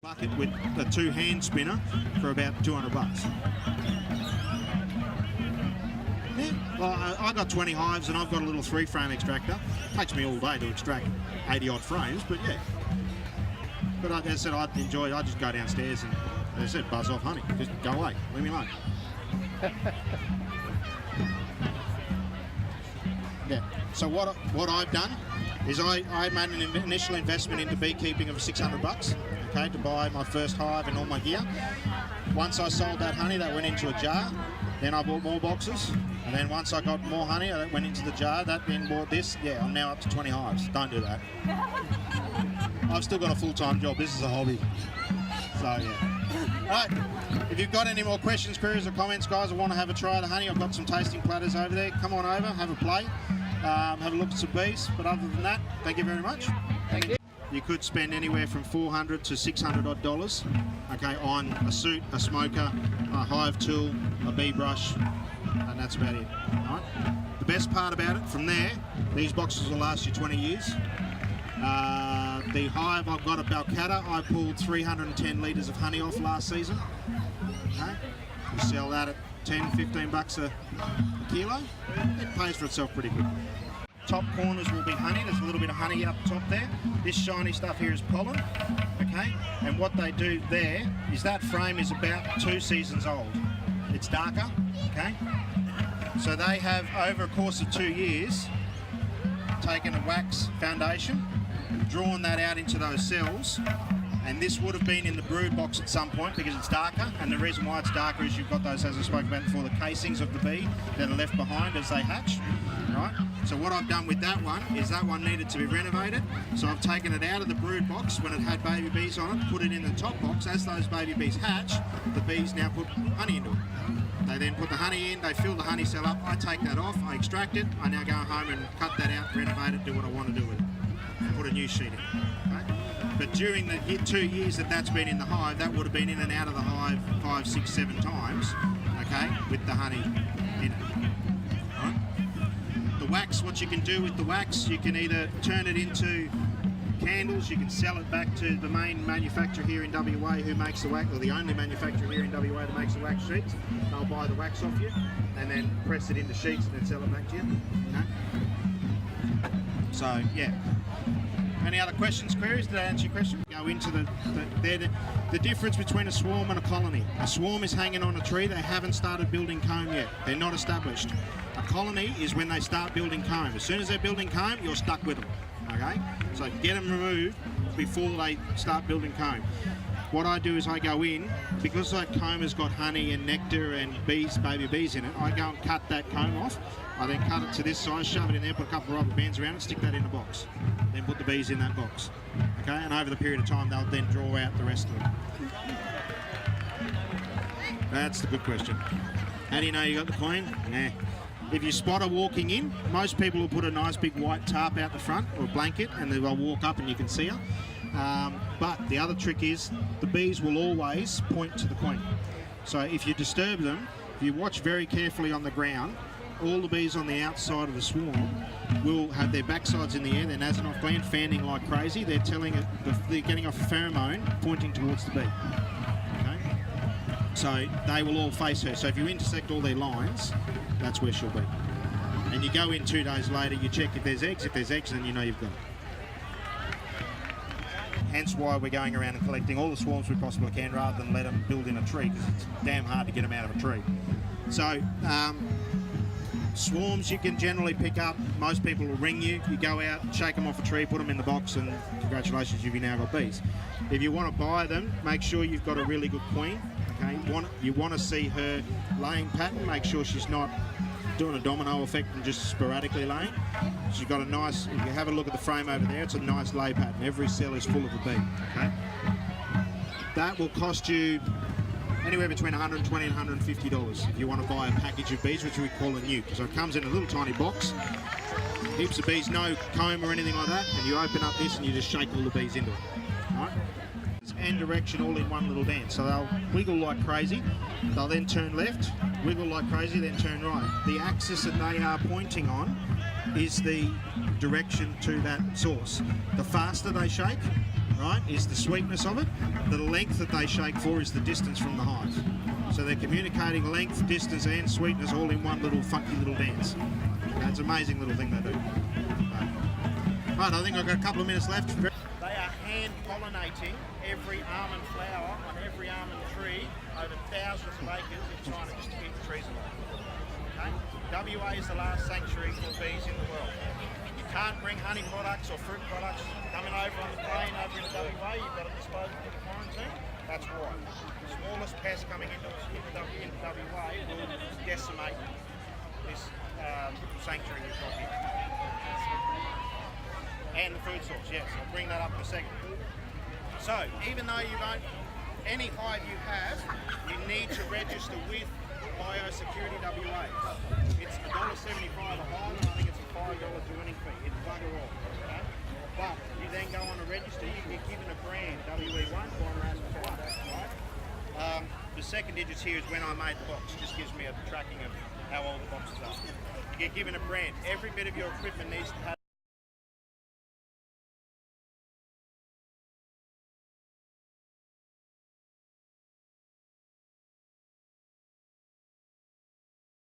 Bucket with a 2-hand spinner for about $200. Yeah, well, I got 20 hives and I've got a little 3-frame extractor. Takes me all day to extract 80 odd frames, but yeah. But like I said, I just go downstairs and, as I said, buzz off honey. Just go away, leave me alone. Yeah. So what I've done is I made an initial investment into beekeeping of $600. Okay, to buy my first hive and all my gear. Once I sold that honey, that went into a jar. Then I bought more boxes, and then once I got more honey, that went into the jar. That then bought this. Yeah, I'm now up to 20 hives. Don't do that. I've still got a full-time job. This is a hobby. So yeah. Right. If you've got any more questions, queries, or comments, guys, or want to have a try of the honey, I've got some tasting platters over there. Come on over, have a play, have a look at some bees. But other than that, thank you very much. Thank you. You could spend anywhere from $400 to $600 odd, okay, on a suit, a smoker, a hive tool, a bee brush, and that's about it. Right? The best part about it, from there, these boxes will last you 20 years. The hive I've got at Balcatta, I pulled 310 litres of honey off last season. Okay, you sell that at $10-15 a kilo. It pays for itself pretty good. Top corners will be honey. There's a little bit of honey up top there. This shiny stuff here is pollen, okay? And what they do there is that frame is about 2 seasons old. It's darker, okay? So they have, over a course of 2 years, taken a wax foundation, drawn that out into those cells, and this would have been in the brood box at some point because it's darker, and the reason why it's darker is you've got those, as I spoke about before, the casings of the bee that are left behind as they hatch, right? So what I've done with that one is that one needed to be renovated, so I've taken it out of the brood box when it had baby bees on it, put it in the top box. As those baby bees hatch, the bees now put honey into it. They then put the honey in, they fill the honey cell up, I take that off, I extract it, I now go home and cut that out, renovate it, do what I want to do with it, and put a new sheet in. Okay? But during the 2 years that that's been in the hive, that would have been in and out of the hive 5, 6, 7 times, okay, with the honey in it. Right? The wax, what you can do with the wax, you can either turn it into candles, you can sell it back to the main manufacturer here in WA who makes the wax, or the only manufacturer here in WA that makes the wax sheets. They'll buy the wax off you and then press it into sheets and then sell it back to you. Okay? So, yeah. Any other questions, queries? Did I answer your question? Go into the difference between a swarm and a colony. A swarm is hanging on a tree. They haven't started building comb yet. They're not established. A colony is when they start building comb. As soon as they're building comb, you're stuck with them. Okay? So get them removed before they start building comb. What I do is I go in, because that comb has got honey and nectar and bees, baby bees in it, I go and cut that comb off. I then cut it to this size, shove it in there, put a couple of rubber bands around it, stick that in a box. Then put the bees in that box. Okay, and over the period of time, they'll then draw out the rest of them. That's the good question. How do you know you got the queen? Nah. If you spot her walking in, most people will put a nice big white tarp out the front, or a blanket, and they'll walk up and you can see her. But the other trick is the bees will always point to the queen. So if you disturb them, if you watch very carefully on the ground, all the bees on the outside of the swarm will have their backsides in the air, their nasonov gland fanning like crazy. They're telling it, they're getting off a pheromone pointing towards the bee. Okay? So they will all face her. So if you intersect all their lines, that's where she'll be. And you go in 2 days later, you check if there's eggs. If there's eggs, then you know you've got it. Hence why we're going around and collecting all the swarms we possibly can rather than let them build in a tree, because it's damn hard to get them out of a tree. So swarms you can generally pick up. Most people will ring you. You go out, shake them off a tree, put them in the box, and congratulations, you've now got bees. If you want to buy them, make sure you've got a really good queen. Okay, you want to see her laying pattern. Make sure she's not doing a domino effect and just sporadically laying. She's got a nice, if you have a look at the frame over there, it's a nice lay pattern. Every cell is full of a bee. Okay, that will cost you anywhere between $120 and $150 if you want to buy a package of bees, which we call a nuke. So it comes in a little tiny box, heaps of bees, no comb or anything like that, and you open up this and you just shake all the bees into it. All right? And direction all in one little dance. So they'll wiggle like crazy, they'll then turn left, wiggle like crazy, then turn right. The axis that they are pointing on is the direction to that source. The faster they shake, right, is the sweetness of it. The length that they shake for is the distance from the hive. So they're communicating length, distance and sweetness all in one little funky little dance. It's an amazing little thing they do. Right, I think I've got a couple of minutes left. They are hand pollinating every almond flower on every almond tree over thousands of acres in China just to keep the trees alive. Okay? WA is the last sanctuary for bees in the world. You can't bring honey products or fruit products coming over on the plane over into WA. You've got to dispose of them in quarantine. That's why. The smallest pest coming into WA will decimate this sanctuary we've got here. And the food source, yes, I'll bring that up in a second. So, even though you don't, any hive you have, you need to register with Biosecurity WA. It's $1.75 a hive, and I think it's a $5 joining fee. It's bugger all, okay? But you then go on to register, you get given a brand, WE1, right? The second digits here is when I made the box, just gives me a tracking of how old the boxes are. You get given a brand. Every bit of your equipment needs to have